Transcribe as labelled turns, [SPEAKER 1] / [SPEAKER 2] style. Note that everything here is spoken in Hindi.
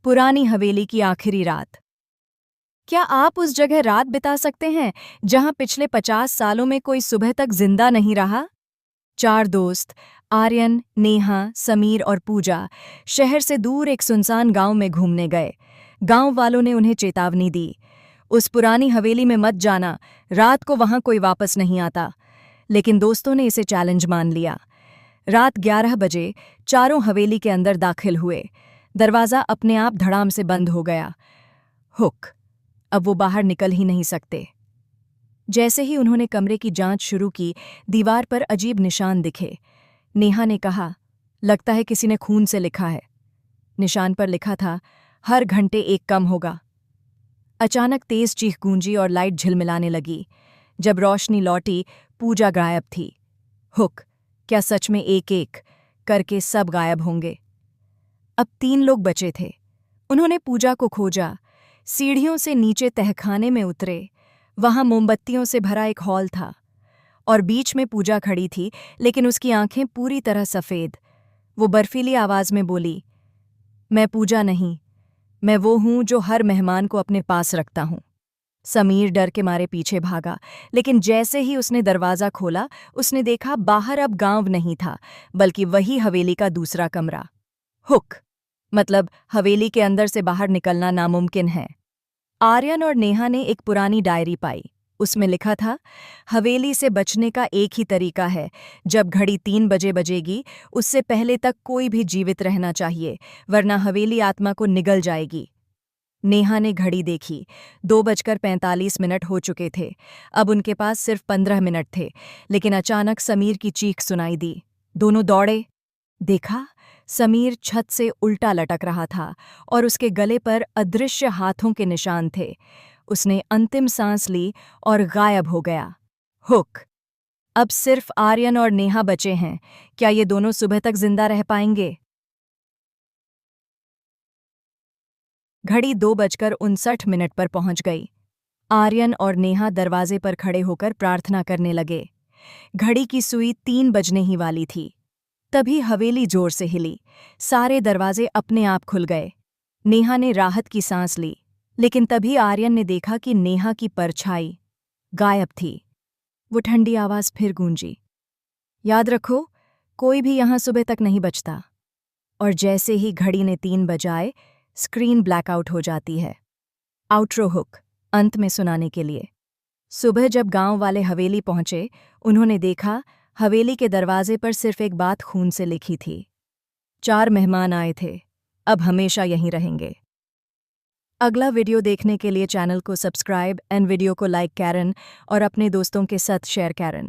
[SPEAKER 1] पुरानी हवेली की आखिरी रात। क्या आप उस जगह रात बिता सकते हैं जहां पिछले 50 सालों में कोई सुबह तक जिंदा नहीं रहा? चार दोस्त आर्यन, नेहा, समीर और पूजा शहर से दूर एक सुनसान गांव में घूमने गए। गांव वालों ने उन्हें चेतावनी दी, उस पुरानी हवेली में मत जाना, रात को वहां कोई वापस नहीं आता। लेकिन दोस्तों ने इसे चैलेंज मान लिया। रात 11 बजे चारों हवेली के अंदर दाखिल हुए। दरवाज़ा अपने आप धड़ाम से बंद हो गया। हुक, अब वो बाहर निकल ही नहीं सकते। जैसे ही उन्होंने कमरे की जांच शुरू की, दीवार पर अजीब निशान दिखे। नेहा ने कहा, लगता है किसी ने खून से लिखा है। निशान पर लिखा था, हर घंटे एक कम होगा। अचानक तेज चीख गूंजी और लाइट झिलमिलाने लगी। जब रोशनी लौटी, पूजा गायब थी। हुक, क्या सच में एक एक करके सब गायब होंगे? अब 3 लोग बचे थे। उन्होंने पूजा को खोजा, सीढ़ियों से नीचे तहखाने में उतरे। वहां मोमबत्तियों से भरा एक हॉल था और बीच में पूजा खड़ी थी, लेकिन उसकी आंखें पूरी तरह सफ़ेद। वो बर्फीली आवाज में बोली, मैं पूजा नहीं, मैं वो हूं जो हर मेहमान को अपने पास रखता हूं। समीर डर के मारे पीछे भागा, लेकिन जैसे ही उसने दरवाज़ा खोला, उसने देखा बाहर अब गांव नहीं था, बल्कि वही हवेली का दूसरा कमरा। हुक, मतलब हवेली के अंदर से बाहर निकलना नामुमकिन है। आर्यन और नेहा ने एक पुरानी डायरी पाई। उसमें लिखा था, हवेली से बचने का एक ही तरीका है, जब घड़ी 3 बजे बजेगी उससे पहले तक कोई भी जीवित रहना चाहिए, वरना हवेली आत्मा को निगल जाएगी। नेहा ने घड़ी देखी, 2:45 हो चुके थे। अब उनके पास सिर्फ 15 मिनट थे, लेकिन अचानक समीर की चीख सुनाई दी। दोनों दौड़े। देखा, समीर छत से उल्टा लटक रहा था और उसके गले पर अदृश्य हाथों के निशान थे। उसने अंतिम सांस ली और गायब हो गया। हुक, अब सिर्फ आर्यन और नेहा बचे हैं। क्या ये दोनों सुबह तक जिंदा रह पाएंगे? घड़ी 2:59 पर पहुंच गई। आर्यन और नेहा दरवाजे पर खड़े होकर प्रार्थना करने लगे। घड़ी की सुई 3 बजने ही वाली थी। तभी हवेली जोर से हिली। सारे दरवाजे अपने आप खुल गए। नेहा ने राहत की सांस ली, लेकिन तभी आर्यन ने देखा कि नेहा की परछाई गायब थी। वो ठंडी आवाज फिर गूंजी, याद रखो, कोई भी यहां सुबह तक नहीं बचता। और जैसे ही घड़ी ने 3 बजाए, स्क्रीन ब्लैकआउट हो जाती है। आउट्रो हुक, अंत में सुनाने के लिए। सुबह जब गांव वाले हवेली पहुंचे, उन्होंने देखा हवेली के दरवाजे पर सिर्फ एक बात खून से लिखी थी, 4 मेहमान आए थे, अब हमेशा यहीं रहेंगे। अगला वीडियो देखने के लिए चैनल को सब्सक्राइब एंड वीडियो को लाइक करें और अपने दोस्तों के साथ शेयर करें।